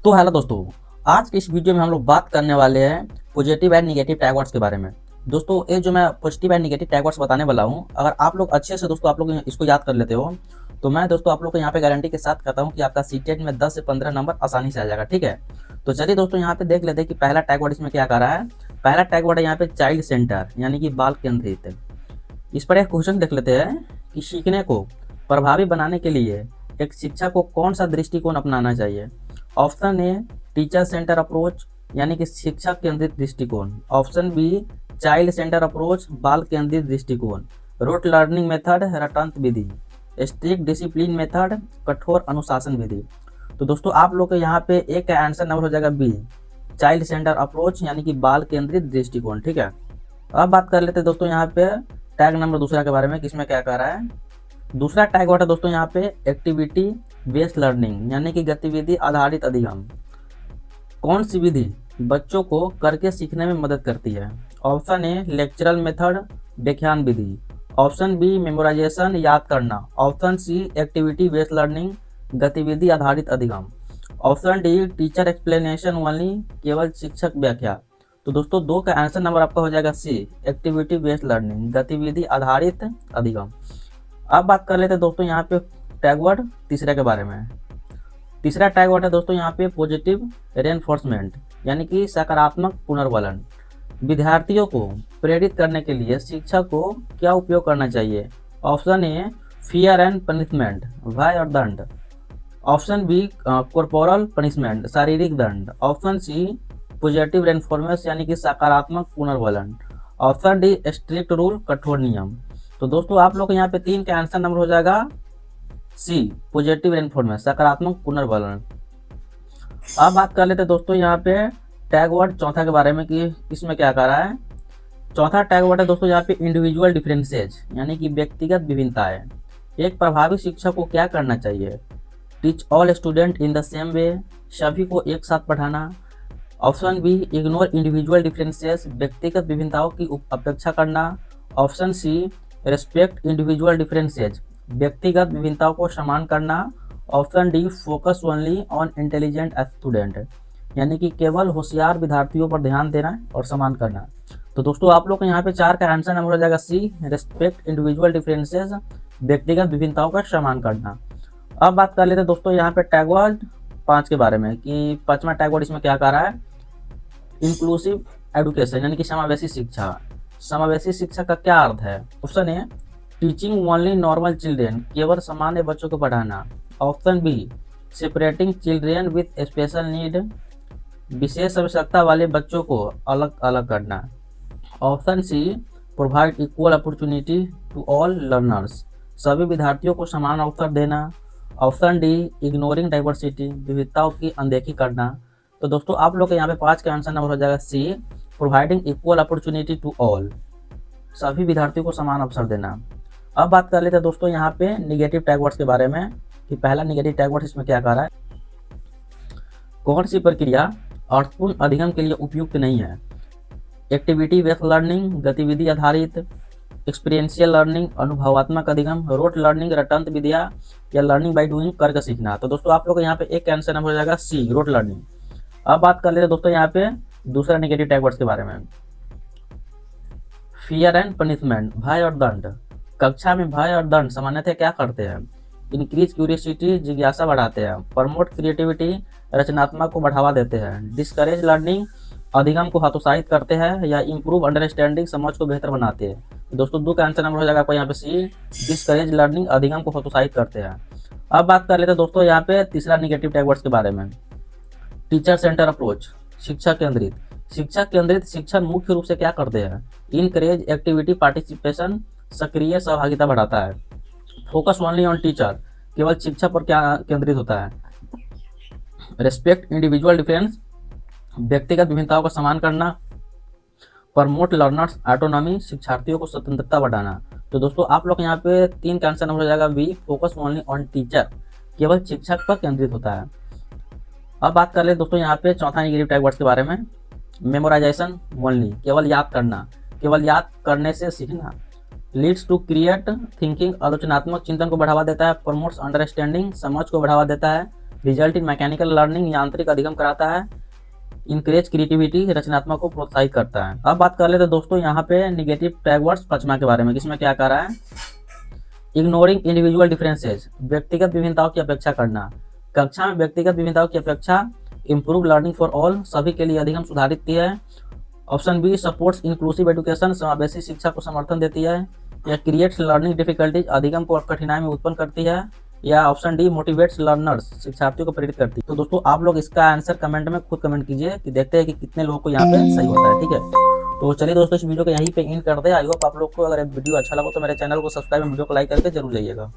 तो हेलो दोस्तों, आज की इस वीडियो में हम लोग बात करने वाले हैं positive and negative tag words के बारे में। दोस्तों ये जो मैं positive and negative tag words बताने वाला हूँ, अगर आप लोग अच्छे से दोस्तों आप लोग इसको याद कर लेते हो तो मैं दोस्तों आप लोग को यहाँ पे गारंटी के साथ कहता हूँ कि आपका सीटेट में 10 से 15 नंबर आसानी से आ जाएगा। ठीक है, तो चलिए दोस्तों यहाँ पे देख लेते हैं कि पहला टैग वर्ड इसमें क्या कर रहा है। पहला टैग वर्ड है यहाँ पे चाइल्ड सेंटर, यानी कि बाल केंद्रित। इस पर एक क्वेश्चन देख लेते हैं कि सीखने को प्रभावी बनाने के लिए एक शिक्षक को कौन सा दृष्टिकोण अपनाना चाहिए। Option a teacher centre approach, यानी कि शिक्षक केंद्रित दृष्टिकोण। Option B child centre approach, बाल केंद्रित दृष्टिकोण। रूट लर्निंग मेथड, रटांत विधि। स्ट्रिक्ट डिसिप्लिन मेथड, कठोर अनुशासन विधि। तो दोस्तों आप लोग के यहाँ पे एक का आंसर नंबर हो जाएगा बी, चाइल्ड सेंटर अप्रोच, यानी कि बाल केंद्रित दृष्टिकोण। ठीक है, अब बात कर लेते हैं दोस्तों यहाँ पे टैग नंबर दूसरा के बारे में, किसमें क्या कह रहा है। दूसरा टैग वर्ड है दोस्तों यहाँ पे एक्टिविटी बेस्ड लर्निंग, यानी कि गतिविधि आधारित अधिगम। कौन सी विधि बच्चों को करके सीखने में मदद करती है। ऑप्शन ए लेक्चरल मेथड, व्याख्यान विधि। ऑप्शन बी मेमोराइजेशन, याद करना। Option C activity based learning, गतिविधि आधारित अधिगम। Option D teacher explanation only, केवल शिक्षक व्याख्या। तो दोस्तों दो का आंसर नंबर आपका हो जाएगा सी, एक्टिविटी बेस्ड लर्निंग, गतिविधि आधारित अधिगम। अब बात कर लेते हैं दोस्तों यहाँ पे टैग वर्ड तीसरे के बारे में। तीसरा टैग वर्ड है दोस्तों यहाँ पे पॉजिटिव रेनफोर्समेंट, यानी कि सकारात्मक पुनर्बलन। विद्यार्थियों को प्रेरित करने के लिए शिक्षक को क्या उपयोग करना चाहिए। Option A fear and punishment, भय और दंड। ऑप्शन बी कॉर्पोरल पनिशमेंट, शारीरिक दंड। ऑप्शन सी पॉजिटिव रेनफोर्समेंट, यानी कि सकारात्मक पुनर्बलन। ऑप्शन डी स्ट्रिक्ट रूल, कठोर नियम। तो दोस्तों आप लोग यहाँ पे तीन का आंसर नंबर हो जाएगा सी, पॉजिटिव रेनफोर्समेंट, सकारात्मक पुनर्बलन। अब बात कर लेते हैं दोस्तों यहाँ पे टैग वर्ड चौथा के बारे में कि इसमें क्या कर रहा है। चौथा टैग वर्ड है दोस्तों यहाँ पे इंडिविजुअल डिफरेंसेज, यानी कि व्यक्तिगत विभिन्नताएं। एक प्रभावी शिक्षक को क्या करना चाहिए। Teach all student in the same way, सभी को एक साथ पढ़ाना। Option B ignore individual differences, व्यक्तिगत विभिन्नताओं की अपेक्षा करना। Option C respect individual differences, व्यक्तिगत विभिन्नताओं को सम्मान करना। Option D focus only on intelligent student, यानी कि केवल होशियार विद्यार्थियों पर ध्यान देना और सम्मान करना। तो दोस्तों आप लोग को यहाँ पे चार का आंसर नंबर हो जाएगा सी, रेस्पेक्ट इंडिविजुअल डिफरेंसेज, व्यक्तिगत विभिन्नताओं का सम्मान करना। अब बात कर लेते हैं दोस्तों यहाँ पे टैग वर्ड 5 के बारे में कि पांचवा टैग वर्ड इसमें क्या कर रहा है। इंक्लूसिव एडुकेशन, यानी कि समावेशी शिक्षा। समावेशी शिक्षा का क्या अर्थ है। Option A teaching only normal children, केवल सामान्य बच्चों को पढ़ाना। Option B separating children with special need, विशेष आवश्यकता वाले बच्चों को अलग अलग करना। Option C provide equal opportunity to all learners, सभी विद्यार्थियों को समान अवसर देना। ऑप्शन डी इग्नोरिंग डाइवर्सिटी, विविधताओं की अनदेखी करना। तो दोस्तों आप लोग के यहाँ पे 5 का आंसर नंबर हो जाएगा C, providing equal opportunity to all, सभी विद्यार्थियों को समान अवसर देना। अब बात कर लेते हैं दोस्तों यहाँ पे निगेटिव टैग वर्ड्स के बारे में कि पहला निगेटिव टैग वर्ड इसमें क्या कह रहा है। कौन सी प्रक्रिया अर्थपूर्ण अधिगम के लिए उपयुक्त नहीं है। एक्टिविटी बेस्ड लर्निंग, गतिविधि आधारित। एक्सपीरियंशियल लर्निंग, अनुभवात्मक अधिगम। रोट लर्निंग, रटंत विद्या, या लर्निंग बाय डूइंग, करके सीखना। तो दोस्तों आप लोग यहाँ पे एक आंसर नंबर हो जाएगा सी, रोट लर्निंग। अब बात कर लेते हैं दोस्तों यहाँ पे दूसरा नेगेटिव टैग वर्ड्स के बारे में। फियर एंड पनिशमेंट, भय और दंड। कक्षा में भय और दंड सामान्यतः क्या करते हैं। इंक्रीज क्यूरियोसिटी, जिज्ञासा बढ़ाते हैं। प्रमोट क्रिएटिविटी, रचनात्मक को बढ़ावा देते हैं। डिस्करेज लर्निंग, अधिगम को हतोत्साहित करते हैं। या इंप्रूव अंडरस्टैंडिंग, समझ को बेहतर बनाते हैं। तो दोस्तों दो का आंसर नंबर हो जाएगा आपको यहाँ पे सी, डिस्करेज लर्निंग, अधिगम को हतोत्साहित करते हैं। अब बात कर लेते हैं दोस्तों यहाँ पे तीसरा निगेटिव टैग वर्ड्स के बारे में। टीचर सेंटर अप्रोच, शिक्षक केंद्रित। शिक्षक केंद्रित शिक्षण मुख्य रूप से क्या करते हैं। इनकरेज एक्टिविटी पार्टिसिपेशन, सक्रिय सहभागिता बढ़ाता है। फोकस ओनली ऑन टीचर, केवल शिक्षक पर क्या केंद्रित होता है। रेस्पेक्ट इंडिविजुअल डिफरेंस, व्यक्तिगत विभिन्नताओं का सम्मान करना। प्रमोट लर्नर्स ऑटोनॉमी, शिक्षार्थियों को स्वतंत्रता बढ़ाना। तो दोस्तों आप लोग यहाँ पे 3 का आंसर नंबर हो जाएगा B, focus only on teacher, केवल शिक्षक पर केंद्रित होता है। अब बात कर ले दोस्तों यहाँ पे चौथा नेगेटिव टैग वर्ड्स के बारे में। मेमोराइजेशन ओनली, केवल याद करना, केवल याद करने से सीखना। लीड्स टू क्रिएट थिंकिंग, आलोचनात्मक चिंतन को बढ़ावा देता है। प्रमोट्स अंडरस्टैंडिंग, समझ को बढ़ावा देता है। रिजल्ट इन मैकेनिकल लर्निंग, यांत्रिक अधिगम कराता है। इंकरेज क्रिएटिविटी, रचनात्मक को प्रोत्साहित करता है। अब बात कर लेते हैं दोस्तों यहाँ पे निगेटिव टैग वर्ड्स पचमा के बारे में, इसमें क्या कह रहा है, इग्नोरिंग इंडिविजुअल डिफरेंसेस, व्यक्तिगत विभिन्नताओं की अपेक्षा करना। कक्षा में व्यक्तिगत विभिन्नताओं की अपेक्षा इम्प्रूव लर्निंग फॉर ऑल, सभी के लिए अधिगम सुधारित है। Option B supports inclusive education, समावेशी शिक्षा को समर्थन देती है। या क्रिएट्स लर्निंग डिफिकल्टीज, अधिगम को कठिनाई में उत्पन्न करती है। या ऑप्शन डी मोटिवेट्स लर्नर्स, शिक्षार्थियों को प्रेरित करती है। तो दोस्तों आप लोग इसका आंसर कमेंट में खुद कमेंट कीजिए कि देखते हैं कि कितने लोगों को यहाँ पे सही होता है। ठीक है, तो चलिए दोस्तों इस वीडियो को यहीं पे एंड कर दे। आई होप आप लोग को अगर वीडियो अच्छा लगा तो मेरे चैनल को सब्सक्राइब और वीडियो को लाइक करके जरूर जाइएगा।